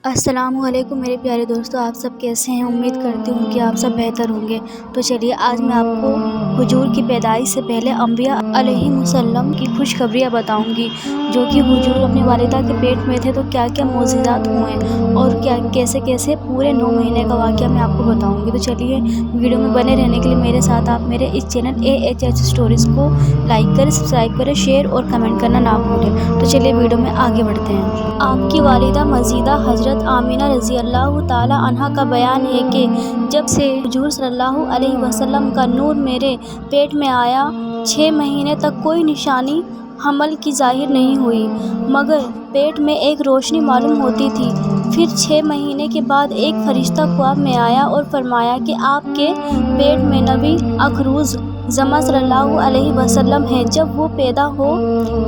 السلام علیکم میرے پیارے دوستو، آپ سب کیسے ہیں؟ امید کرتی ہوں کہ آپ سب بہتر ہوں گے۔ تو چلیے آج میں آپ کو حضور کی پیدائش سے پہلے انبیاء علیہم السلام کی خوشخبریاں بتاؤں گی، جو کہ حضور اپنی والدہ کے پیٹ میں تھے تو کیا کیا معجزات ہوئے اور کیسے کیسے پورے 9 مہینے کا واقعہ میں آپ کو بتاؤں گی۔ تو چلیے ویڈیو میں بنے رہنے کے لیے میرے ساتھ آپ میرے اس چینل AHH اسٹوریز کو لائک کریں، سبسکرائب کریں، شیئر اور کمنٹ کرنا نہ بھولیں۔ تو چلیے ویڈیو میں آگے بڑھتے ہیں۔ آپ کی والدہ مزیدہ حضرت آمینہ رضی اللہ تعالی عنہا کا بیان ہے کہ جب سے حضور صلی اللہ علیہ وسلم کا نور میرے پیٹ میں آیا، 6 مہینے تک کوئی نشانی حمل کی ظاہر نہیں ہوئی، مگر پیٹ میں ایک روشنی معلوم ہوتی تھی۔ پھر 6 مہینے کے بعد ایک فرشتہ خواب میں آیا اور فرمایا کہ آپ کے پیٹ میں نبی اکھروز زماں صلی اللہ علیہ وسلم ہے، جب وہ پیدا ہو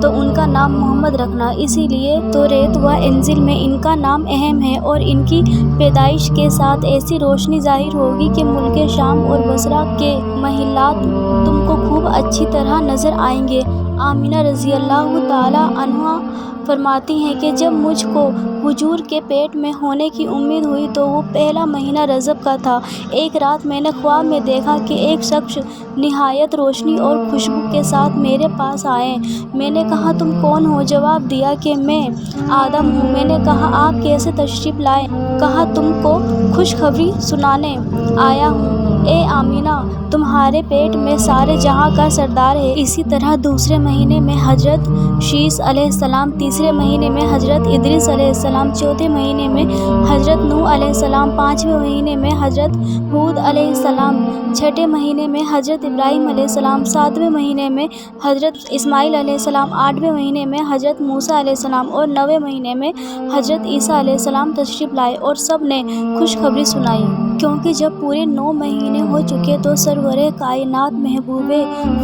تو ان کا نام محمد رکھنا، اسی لیے توریت و انجیل میں ان کا نام اہم ہے، اور ان کی پیدائش کے ساتھ ایسی روشنی ظاہر ہوگی کہ ملک شام اور بصرہ کے محلات تم کو خوب اچھی طرح نظر آئیں گے۔ آمینہ رضی اللہ تعالی عنہا فرماتی ہیں کہ جب مجھ کو حضور کے پیٹ میں ہونے کی امید ہوئی تو وہ پہلا مہینہ رجب کا تھا۔ ایک رات میں نے خواب میں دیکھا کہ ایک شخص نہایت روشنی اور خوشبو کے ساتھ میرے پاس آئے۔ میں نے کہا تم کون ہو؟ جواب دیا کہ میں آدم ہوں۔ میں نے کہا آپ کیسے تشریف لائے؟ کہا تم کو خوشخبری سنانے آیا ہوں۔ اے آمینہ، تمہارے پیٹ میں سارے جہاں کا سردار ہے۔ اسی طرح دوسرے مہینے میں حضرت شیس علیہ السلام، تیسرے مہینے میں حضرت ادریس علیہ السلام، چوتھے مہینے میں حضرت نوح علیہ السلام، 5ویں مہینے میں حضرت ہود علیہ السلام، 6 مہینے میں حضرت ابراہیم علیہ السلام، 7ویں مہینے میں حضرت اسماعیل علیہ السلام، 8ویں مہینے میں حضرت موسیٰ علیہ السلام اور 9ویں مہینے میں حضرت عیسیٰ علیہ السلام تشریف لائے، اور سب نے خوشخبری سنائی۔ کیونکہ جب پورے 9 مہینے ہو چکے تو سرور کائنات، محبوب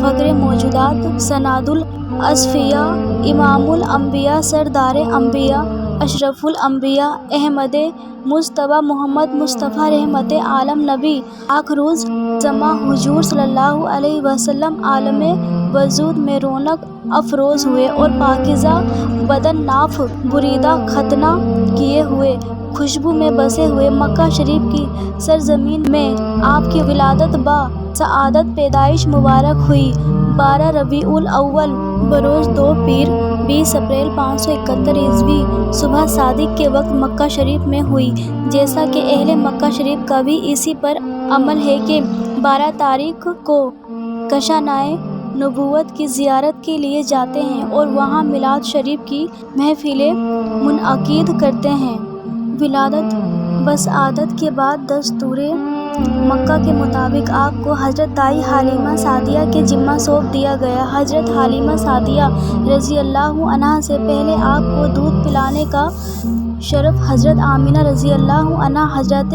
فخر موجودات، سند الاصفیاء، امام الانبیاء، سردار انبیاء، اشرف الانبیاء، احمد مجتبی، محمد مصطفیٰ، رحمت عالم، نبی اکھروز زماں حضور صلی اللہ علیہ وسلم عالم وجود میں رونق افروز ہوئے اور پاکیزہ بدن، ناف بریدہ ختنہ کیے ہوئے، خوشبو میں بسے ہوئے مکہ شریف کی سرزمین میں آپ کی ولادت با سعادت پیدائش مبارک ہوئی۔ 12 ربیع الاول بروز 2 پیر، 20 اپریل 571 عیسوی، صبح صادق کے وقت مکہ شریف میں ہوئی، جیسا کہ اہل مکہ شریف کا بھی اسی پر عمل ہے کہ 12 تاریخ کو کشانۂ نبوت کی زیارت کے لیے جاتے ہیں اور وہاں میلاد شریف کی محفلیں منعقد کرتے ہیں۔ ولادت بسعادت کے بعد دستور مکہ کے مطابق آپ کو حضرت دائی حلیمہ سعدیہ کے ذمہ سونپ دیا گیا۔ حضرت حلیمہ سعدیہ رضی اللہ عنہا سے پہلے آپ کو دودھ پلانے کا شرف حضرت آمینہ رضی اللہ عنہا، حضرت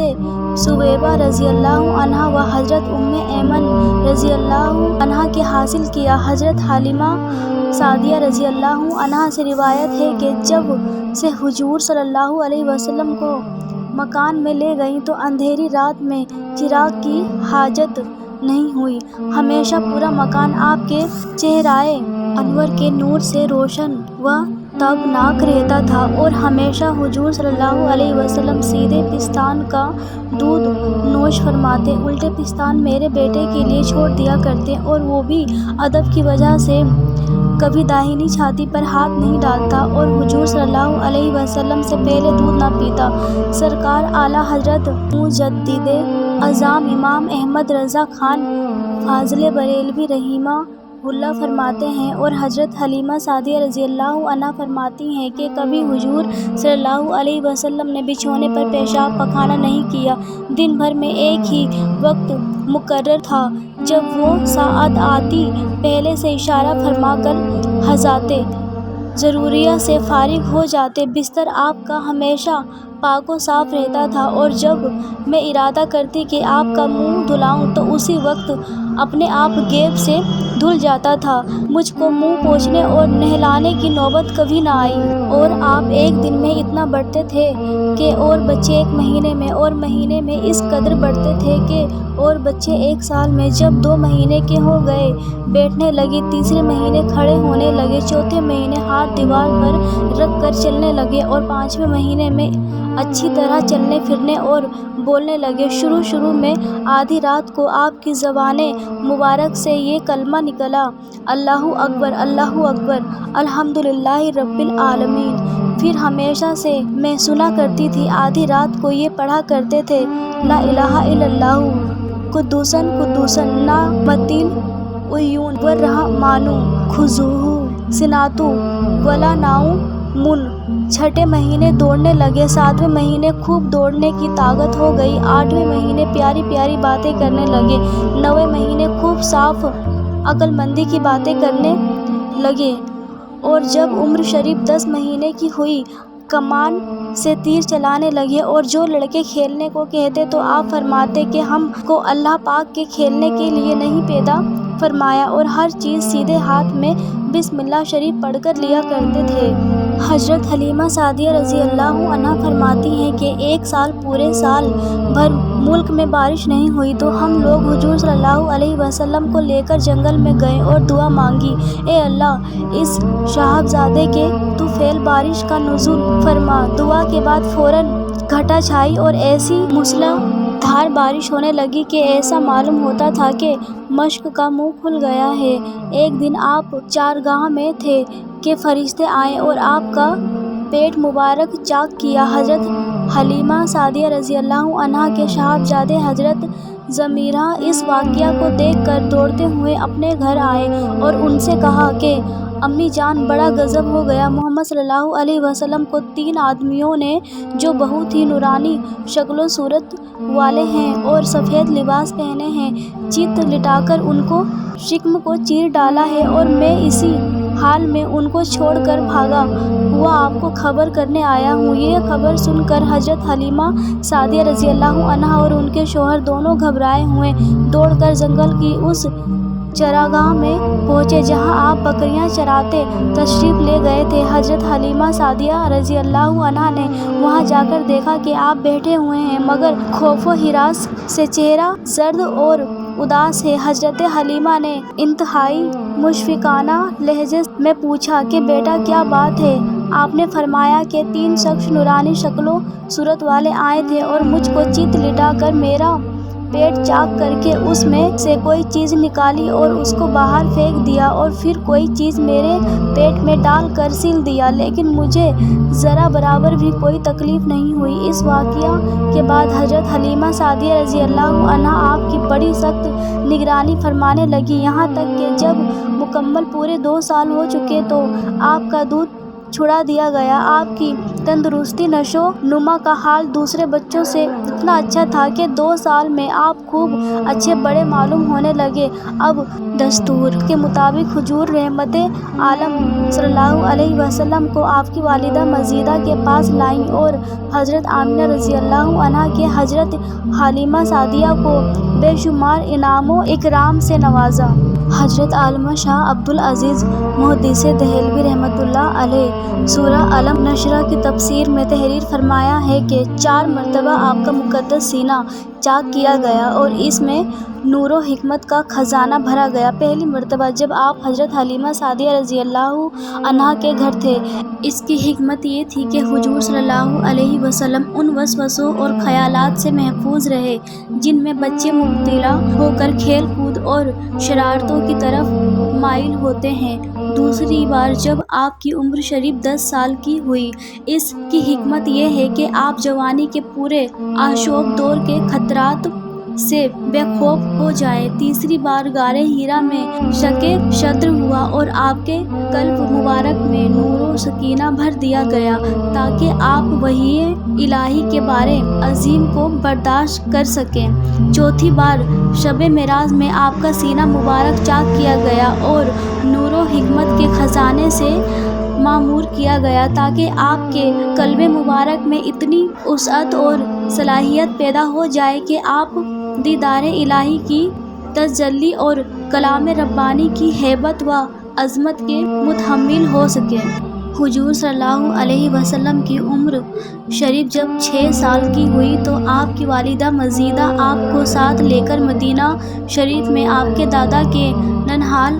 ثویبہ رضی اللہ عنہا و حضرت ایمن رضی اللہ عنہا کے حاصل کیا۔ حضرت حلیمہ سعدیہ رضی اللہ عنہا سے روایت ہے کہ جب سے حضور صلی اللہ علیہ وسلم کو مکان میں لے گئیں تو اندھیری رات میں چراغ کی حاجت نہیں ہوئی، ہمیشہ پورا مکان آپ کے چہرۂ انور کے نور سے روشن و تابناک رہتا تھا، اور ہمیشہ حضور صلی اللہ علیہ وسلم سیدھے پستان کا دودھ نوش فرماتے، الٹے پستان میرے بیٹے کے لیے چھوڑ دیا کرتے، اور وہ بھی ادب کی وجہ سے کبھی داہنی چھاتی پر ہاتھ نہیں ڈالتا، اور حضور صلی اللہ علیہ وسلم سے پہلے دودھ نہ پیتا۔ سرکار اعلیٰ حضرت مجدد اعظم امام احمد رضا خان فاضل بریلوی رحمہ اللہ فرماتے ہیں، اور حضرت حلیمہ سعدیہ رضی اللہ عنہا فرماتی ہیں کہ کبھی حضور صلی اللہ علیہ وسلم نے بچھونے پر پیشاب پخانہ نہیں کیا۔ دن بھر میں ایک ہی وقت مقرر تھا جب وہ ساعت آتی، پہلے سے اشارہ فرما کر حاجات ضروریہ سے فارغ ہو جاتے۔ بستر آپ کا ہمیشہ پاک و صاف رہتا تھا، اور جب میں ارادہ کرتی کہ آپ کا منہ دھلاؤں تو اسی وقت اپنے آپ غیب سے دھل جاتا تھا۔ مجھ کو منہ پوچھنے اور نہلانے کی نوبت کبھی نہ آئی، اور آپ ایک دن میں اتنا بڑھتے تھے کہ اور بچے 1 مہینے میں، اور مہینے میں اس قدر بڑھتے تھے کہ اور بچے 1 سال میں۔ جب 2 مہینے کے ہو گئے بیٹھنے لگے، تیسرے مہینے کھڑے ہونے لگے، چوتھے مہینے ہاتھ دیوار پر رکھ کر چلنے لگے، اور 5ویں مہینے میں اچھی طرح چلنے پھرنے اور بولنے لگے۔ شروع میں آدھی رات کو آپ کی زبان مبارک سے یہ کلمہ نکلا، اللہ اکبر، اللہ اکبر، الحمدللہ رب العالمین۔ پھر ہمیشہ سے میں سنا کرتی تھی، آدھی رات کو یہ پڑھا کرتے تھے، لا الہ الا اللہ، قدوسن قدوسن نعمتل عیون والرحمن خضوع سناتو ولا نعومن۔ چھٹے مہینے دوڑنے لگے، ساتویں مہینے خوب دوڑنے کی طاقت ہو گئی، آٹھویں مہینے پیاری پیاری باتیں کرنے لگے، نویں مہینے خوب صاف عقل مندی کی باتیں کرنے لگے، اور جب عمر شریف 10 مہینے کی ہوئی، کمان سے تیر چلانے لگے، اور جو لڑکے کھیلنے کو کہتے تو آپ فرماتے کہ ہم کو اللہ پاک کے کھیلنے کے لیے نہیں پیدا فرمایا، اور ہر چیز سیدھے ہاتھ میں بسم اللہ شریف پڑھ کر لیا کرتے تھے۔ حضرت حلیمہ سعدیہ رضی اللہ عنہا فرماتی ہیں کہ ایک سال پورے سال بھر ملک میں بارش نہیں ہوئی تو ہم لوگ حضور صلی اللہ علیہ وسلم کو لے کر جنگل میں گئے اور دعا مانگی، اے اللہ اس صاحبزادے کے طفیل بارش کا نزول فرما۔ دعا کے بعد فوراً گھٹا چھائی اور ایسی موسلا دھار بارش ہونے لگی کہ ایسا معلوم ہوتا تھا کہ مشک کا منہ کھل گیا ہے۔ ایک دن آپ چارگاہ میں تھے کہ فرشتے آئے اور آپ کا پیٹ مبارک چاک کیا۔ حضرت حلیمہ سعدیہ رضی اللہ عنہا کے صاحبزادے حضرت ضمیرہ اس واقعہ کو دیکھ کر دوڑتے ہوئے اپنے گھر آئے اور ان سے کہا کہ امی جان، بڑا غضب ہو گیا، محمد صلی اللہ علیہ وسلم کو 3 آدمیوں نے جو بہت ہی نورانی شکل و صورت والے ہیں اور سفید لباس پہنے ہیں، چیت لٹا کر ان کو شکم کو چیر ڈالا ہے، اور میں اسی حال میں ان کو چھوڑ کر بھاگا ہوا آپ کو خبر کرنے آیا ہوں۔ یہ خبر سن کر حضرت حلیمہ سعدیہ رضی اللہ عنہا اور ان کے شوہر دونوں گھبرائے ہوئے دوڑ کر جنگل کی اس چراگاہ میں پہنچے جہاں آپ بکریاں چراتے تشریف لے گئے تھے۔ حضرت حلیمہ سعدیہ رضی اللہ عنہا نے وہاں جا کر دیکھا کہ آپ بیٹھے ہوئے ہیں مگر خوف و ہراس سے چہرہ زرد اور اداس ہے۔ حضرت حلیمہ نے انتہائی مشفقانہ لہجے میں پوچھا کہ بیٹا کیا بات ہے؟ آپ نے فرمایا کہ 3 شخص نورانی شکل و صورت والے آئے تھے اور مجھ کو چیت لٹا کر میرا پیٹ چاک کر کے اس میں سے کوئی چیز نکالی اور اس کو باہر پھینک دیا، اور پھر کوئی چیز میرے پیٹ میں ڈال کر سل دیا، لیکن مجھے ذرا برابر بھی کوئی تکلیف نہیں ہوئی۔ اس واقعہ کے بعد حضرت حلیمہ سعدیہ رضی اللہ عنہا آپ کی بڑی سخت نگرانی فرمانے لگی، یہاں تک کہ جب مکمل پورے 2 سال ہو چکے تو آپ کا دودھ چھڑا دیا گیا۔ آپ کی تندرستی، نشو و نما کا حال دوسرے بچوں سے اتنا اچھا تھا کہ 2 سال میں آپ خوب اچھے بڑے معلوم ہونے لگے۔ اب دستور کے مطابق حضور رحمت عالم صلی اللہ علیہ وسلم کو آپ کی والدہ مزیدہ کے پاس لائیں اور حضرت آمنہ رضی اللہ عنہا کے حضرت حلیمہ سعدیہ کو بے شمار انعام و اکرام سے نوازا۔ حضرت علامہ شاہ عبدالعزیز محدث دہلوی رحمۃ اللہ علیہ سورہ الم نشرہ کی تفسیر میں تحریر فرمایا ہے کہ 4 مرتبہ آپ کا مقدس سینہ چاک کیا گیا اور اس میں نور و حکمت کا خزانہ بھرا گیا۔ پہلی مرتبہ جب آپ حضرت حلیمہ سعدیہ رضی اللہ عنہا کے گھر تھے، اس کی حکمت یہ تھی کہ حضور صلی اللہ علیہ وسلم ان وسوسوں اور خیالات سے محفوظ رہے جن میں بچے مبتلا ہو کر کھیل کود اور شرارتوں کی طرف مائل ہوتے ہیں۔ دوسری بار جب آپ کی عمر شریف 10 سال کی ہوئی، اس کی حکمت یہ ہے کہ آپ جوانی کے پورے آشوب دور کے خطرات سے بے خوف ہو جائیں۔ تیسری بار غار ہیرا میں شک صدر ہوا اور آپ کے قلب مبارک میں نور و سکینہ بھر دیا گیا تاکہ آپ وحی الہی کے بارے عظیم کو برداشت کر سکیں۔ چوتھی بار شب معراج میں آپ کا سینہ مبارک چاک کیا گیا اور نور و حکمت کے خزانے سے معمور کیا گیا تاکہ آپ کے قلب مبارک میں اتنی وسعت اور صلاحیت پیدا ہو جائے کہ آپ دیدار الہی کی تجلی اور کلام ربانی کی ہیبت و عظمت کے متحمل ہو سکیں۔ حضور صلی اللہ علیہ وسلم کی عمر شریف جب 6 سال کی ہوئی تو آپ کی والدہ مزیدہ آپ کو ساتھ لے کر مدینہ شریف میں آپ کے دادا کے ننھال